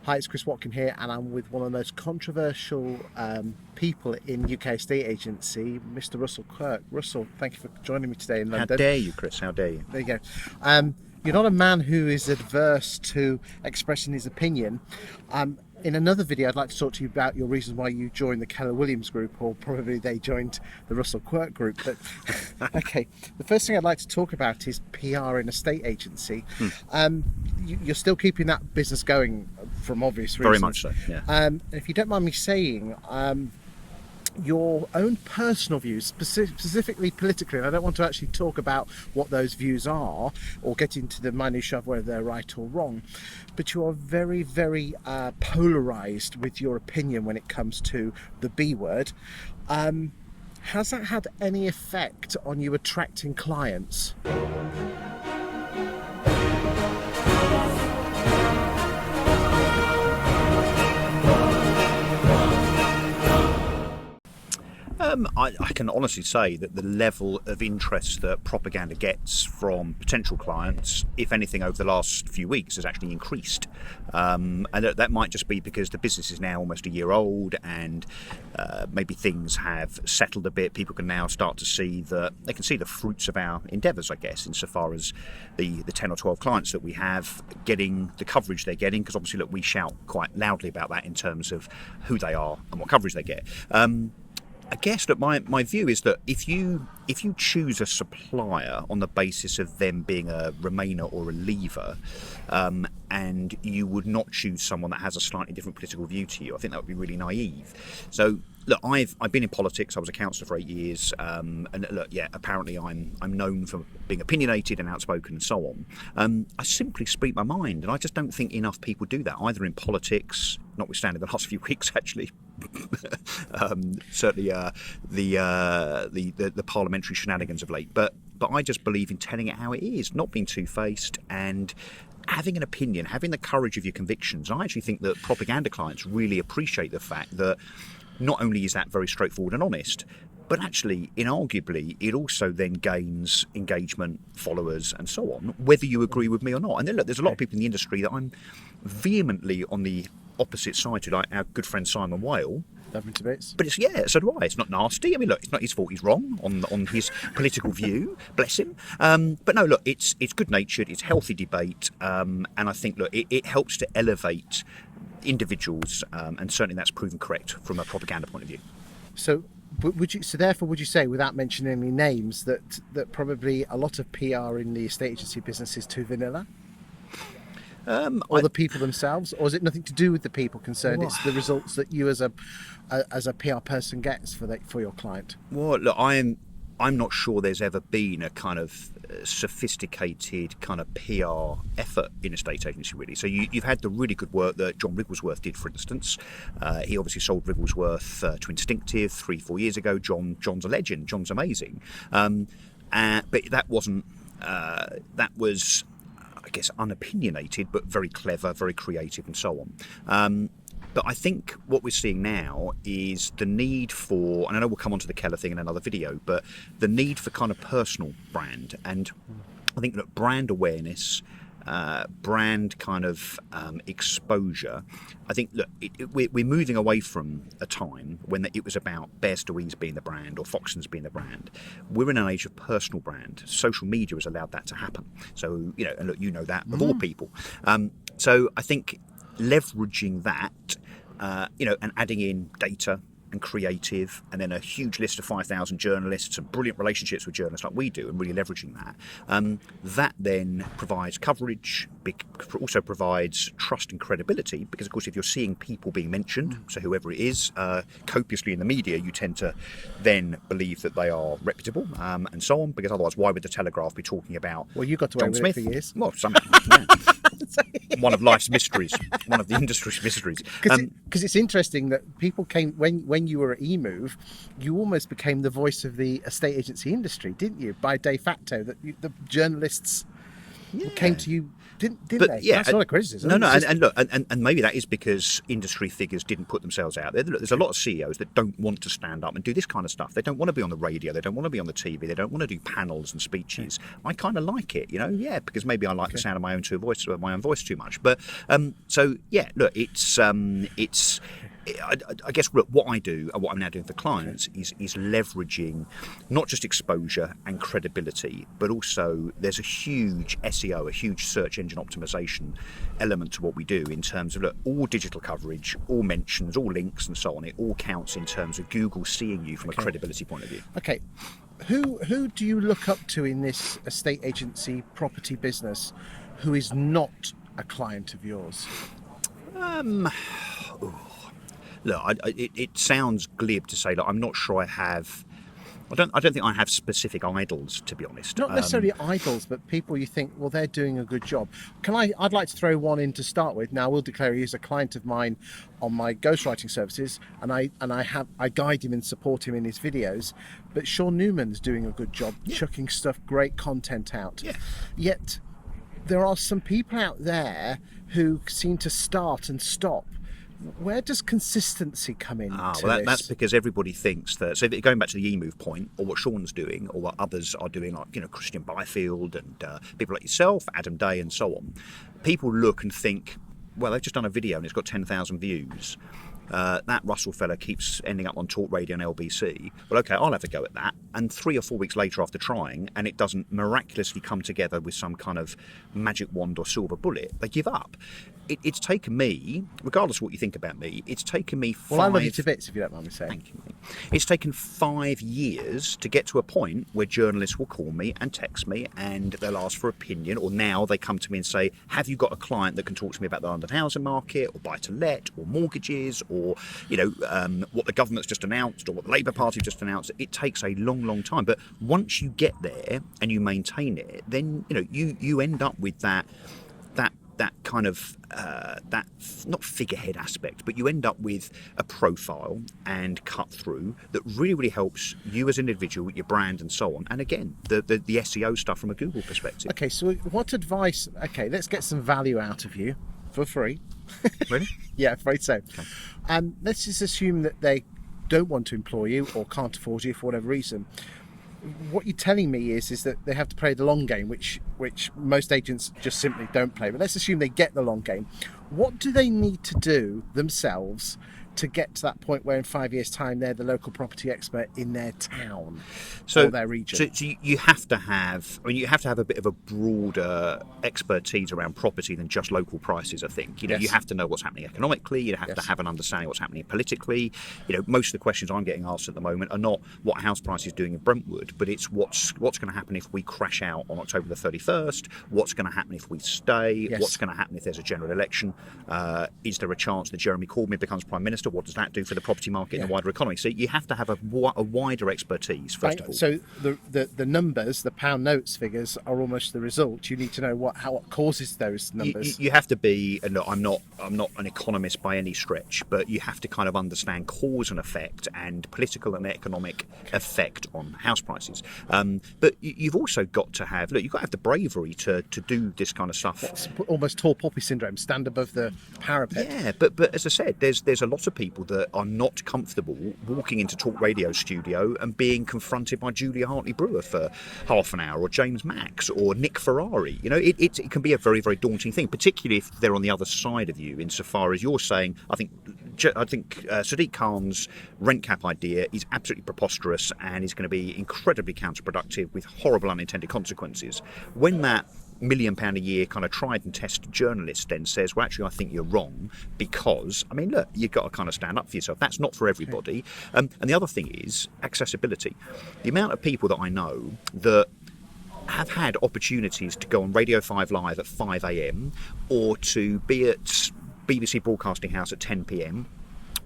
Hi, it's Chris Watkin here, and I'm with one of the most controversial people in UK estate agency, Mr. Russell Quirk. Russell, thank you for joining me today in How London. dare you, Chris? How dare you? There you go. You're not a man who is adverse to expressing his opinion. In another video, I'd like to talk to you about your reasons why you joined the Keller Williams group, or probably they joined the Russell Quirk group. But okay, the first thing I'd like to talk about is PR in a estate agency. You're still keeping that business going from obvious reasons. Very much so, yeah. If you don't mind me saying, your own personal views, specifically politically, and I don't want to actually talk about what those views are or get into the minutiae of whether they're right or wrong, but you are very, very polarised with your opinion when it comes to the B word. Has that had any effect on you attracting clients? I can honestly say that the level of interest that propaganda gets from potential clients, if anything, over the last few weeks has actually increased. And that might just be because the business is now almost a year old and maybe things have settled a bit. People can now start to see they can see the fruits of our endeavours, I guess, insofar as the 10 or 12 clients that we have getting the coverage they're getting, because obviously, look, we shout quite loudly about that in terms of who they are and what coverage they get. I guess that my view is that if you choose a supplier on the basis of them being a Remainer or a Leaver, and you would not choose someone that has a slightly different political view to you, I think that would be really naive. So look, I've been in politics. I was a councillor for 8 years, and look, yeah, apparently I'm known for being opinionated and outspoken and so on. I simply speak my mind, and I just don't think enough people do that, either in politics, notwithstanding the last few weeks actually. Certainly the parliamentary shenanigans of late, but I just believe in telling it how it is, not being two-faced and having an opinion, having the courage of your convictions. I actually think that propaganda clients really appreciate the fact that not only is that very straightforward and honest, but actually, inarguably, it also then gains engagement, followers, and so on, whether you agree with me or not. And then look, there's a lot of people in the industry that I'm vehemently on the opposite side to, like our good friend Simon Whale. Love me to bits. But so do I. It's not nasty. I mean, look, it's not his fault he's wrong on his political view. Bless him. But no, look, it's good-natured, it's healthy debate, and I think, look, it helps to elevate individuals, and certainly that's proven correct from a propaganda point of view. So therefore would you say, without mentioning any names, that probably a lot of PR in the estate agency business is too vanilla? Or the people themselves, or is it nothing to do with the people concerned? It's the results that you as a PR person gets for your client. Well, look, I'm not sure there's ever been a kind of sophisticated kind of PR effort in a estate agency, really. So you've had the really good work that John Wrigglesworth did, for instance. He obviously sold Wrigglesworth to Instinctive 3-4 years ago. John's a legend. John's amazing. But that wasn't. That was, I guess, unopinionated, but very clever, very creative, and so on. But I think what we're seeing now is the need for, and I know we'll come on to the Keller thing in another video, but the need for kind of personal brand. And I think that brand awareness, brand kind of exposure, I think, look, we're moving away from a time when it was about Bear Stewe's being the brand or Foxton's being the brand. We're in an age of personal brand. Social media has allowed that to happen. So, and look, that of all people. So I think leveraging that, and adding in data and creative, and then a huge list of 5,000 journalists and brilliant relationships with journalists like we do, and really leveraging that, that then provides coverage, also provides trust and credibility, because of course if you're seeing people being mentioned, so whoever it is, copiously in the media, you tend to then believe that they are reputable, and so on, because otherwise why would the Telegraph be talking about you got to John with Smith? It for years. Well, yeah. One of life's mysteries, one of the industry's mysteries. Because it's interesting that people came, when you were at eMove, you almost became the voice of the estate agency industry, didn't you? By de facto, that the journalists came to you Didn't But they? yeah, That's not a criticism. No, It's just- and look, and maybe that is because industry figures didn't put themselves out there. Look, there's a lot of CEOs that don't want to stand up and do this kind of stuff. They don't want to be on the radio. They don't want to be on the TV. They don't want to do panels and speeches. I kind of like it, because maybe I like the sound of my own voice too much. But so yeah, look, it's. I guess what I do and what I'm now doing for clients is leveraging not just exposure and credibility, but also there's a huge SEO, a huge search engine optimization element to what we do in terms of all digital coverage, all mentions, all links and so on. It all counts in terms of Google seeing you from a credibility point of view. Okay. Who do you look up to in this estate agency property business who is not a client of yours? Look, it sounds glib to say that I'm not sure I have. I don't think I have specific idols, to be honest. Not necessarily idols, but people you think, well, they're doing a good job. I'd like to throw one in to start with. Now, I will declare he is a client of mine on my ghostwriting services, and I guide him and support him in his videos. But Sean Newman's doing a good job, chucking stuff, great content out. Yeah. Yet there are some people out there who seem to start and stop. Where does consistency come in? That's because everybody thinks that. So going back to the eMove point, or what Sean's doing, or what others are doing, like Christian Byfield and people like yourself, Adam Day, and so on. People look and think, well, they've just done a video and it's got 10,000 views. That Russell fella keeps ending up on Talk Radio and LBC. Well, okay, I'll have a go at that. And 3 or 4 weeks later, after trying, and it doesn't miraculously come together with some kind of magic wand or silver bullet, they give up. It's taken me, regardless of what you think about me, it's taken me 5... Well, I love you to bits, if you don't mind me saying. Thank you. It's taken 5 years to get to a point where journalists will call me and text me and they'll ask for opinion, or now they come to me and say, have you got a client that can talk to me about the London housing market, or buy-to-let, or mortgages, or what the government's just announced, or what the Labour Party just announced. It takes a long time, but once you get there and you maintain it, then you end up with that kind of that not figurehead aspect, but you end up with a profile and cut through that really helps you as an individual, your brand and so on. And again, the SEO stuff from a Google perspective. Okay, so what advice? Okay, let's get some value out of you for free. Really? Yeah, afraid so. Okay. Let's just assume that they don't want to employ you or can't afford you for whatever reason. What you're telling me is that they have to play the long game, which most agents just simply don't play. But let's assume they get the long game. What do they need to do themselves to get to that point where in 5 years' time they're the local property expert in their town or their region? So you have to have, you have to have a bit of a broader expertise around property than just local prices, I think. Yes. You have to know what's happening economically, you have to have an understanding of what's happening politically. Most of the questions I'm getting asked at the moment are not what house price is doing in Brentwood, but it's what's going to happen if we crash out on October the 31st, what's going to happen if we stay, what's going to happen if there's a general election, is there a chance that Jeremy Corbyn becomes Prime Minister? What does that do for the property market and the wider economy? So you have to have a wider expertise, first of all. So the numbers, the pound notes figures, are almost the result. You need to know what causes those numbers. You have to be, and look, I'm not an economist by any stretch, but you have to kind of understand cause and effect and political and economic effect on house prices. But you've also got to have, you've got to have the bravery to do this kind of stuff. It's almost tall poppy syndrome, stand above the parapet. Yeah, but as I said, there's a lot of people that are not comfortable walking into Talk Radio studio and being confronted by Julia Hartley-Brewer for half an hour, or James Max, or Nick Ferrari. It can be a very, very daunting thing, particularly if they're on the other side of you, insofar as you're saying, I think Sadiq Khan's rent cap idea is absolutely preposterous and is going to be incredibly counterproductive with horrible unintended consequences. When that £1 million a year kind of tried and tested journalist then says, well, actually, I think you're wrong, because, look, you've got to kind of stand up for yourself. That's not for everybody. And the other thing is accessibility. The amount of people that I know that have had opportunities to go on Radio 5 Live at 5 a.m. or to be at BBC Broadcasting House at 10 p.m.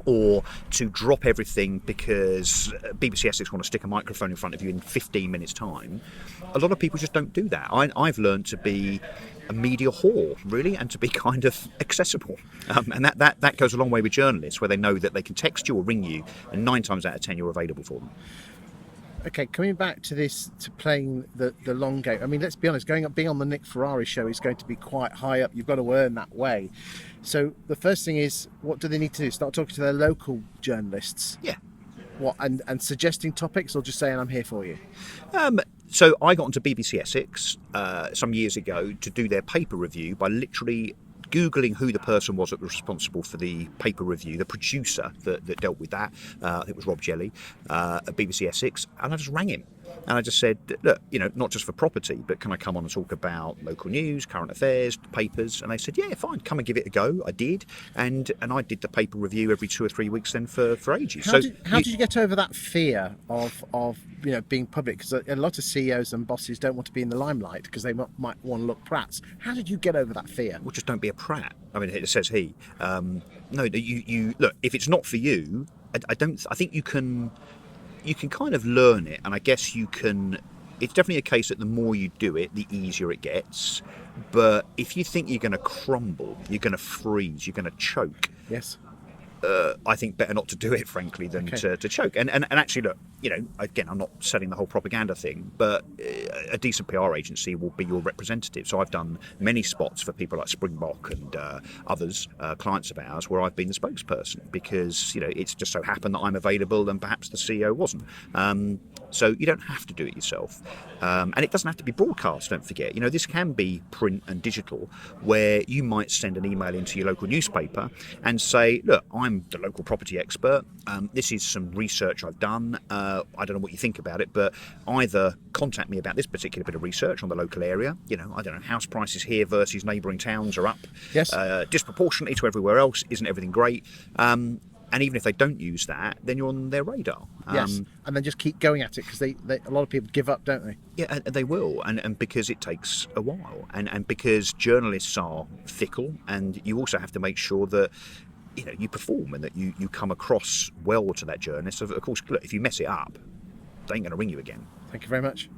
or to drop everything because BBC Essex want to stick a microphone in front of you in 15 minutes' time. A lot of people just don't do that. I've learned to be a media whore, really, and to be kind of accessible. And that goes a long way with journalists, where they know that they can text you or ring you, and 9 times out of 10 you're available for them. Okay, coming back to this, to playing the long game. I mean, let's be honest. Being on the Nick Ferrari show is going to be quite high up. You've got to earn that way. So the first thing is, what do they need to do? Start talking to their local journalists. Yeah. What, and suggesting topics, or just saying I'm here for you? So I got onto BBC Essex some years ago to do their paper review by literally Googling who the person was that was responsible for the paper review, the producer that dealt with that. I think it was Rob Jelly at BBC Essex, and I just rang him. And I just said, look, not just for property, but can I come on and talk about local news, current affairs, papers? And they said, yeah, fine, come and give it a go. I did, and I did the paper review every 2 or 3 weeks then for ages. How did you get over that fear of being public? Because a lot of CEOs and bosses don't want to be in the limelight because they might want to look prats. How did you get over that fear? Well, just don't be a prat. I mean, it says he. No, you look. If it's not for you, I think you can kind of learn it, and I guess you can. It's definitely a case that the more you do it, the easier it gets. But if you think you're going to crumble, you're going to freeze, you're going to choke. Yes. I think better not to do it, frankly, than to choke. And actually, look, again, I'm not selling the whole propaganda thing, but a decent PR agency will be your representative. So I've done many spots for people like Springbok and others, clients of ours, where I've been the spokesperson because, it's just so happened that I'm available and perhaps the CEO wasn't. So you don't have to do it yourself. And it doesn't have to be broadcast, don't forget. This can be print and digital, where you might send an email into your local newspaper and say, look, I'm the local property expert. This is some research I've done. I don't know what you think about it, but either contact me about this particular bit of research on the local area. I don't know, house prices here versus neighbouring towns are up. Yes. Disproportionately to everywhere else. Isn't everything great? And even if they don't use that, then you're on their radar. Yes, and then just keep going at it because a lot of people give up, don't they? Yeah, and they will, and because it takes a while, and because journalists are fickle, and you also have to make sure that you perform and that you come across well to that journalist. Of course, look, if you mess it up, they ain't going to ring you again. Thank you very much.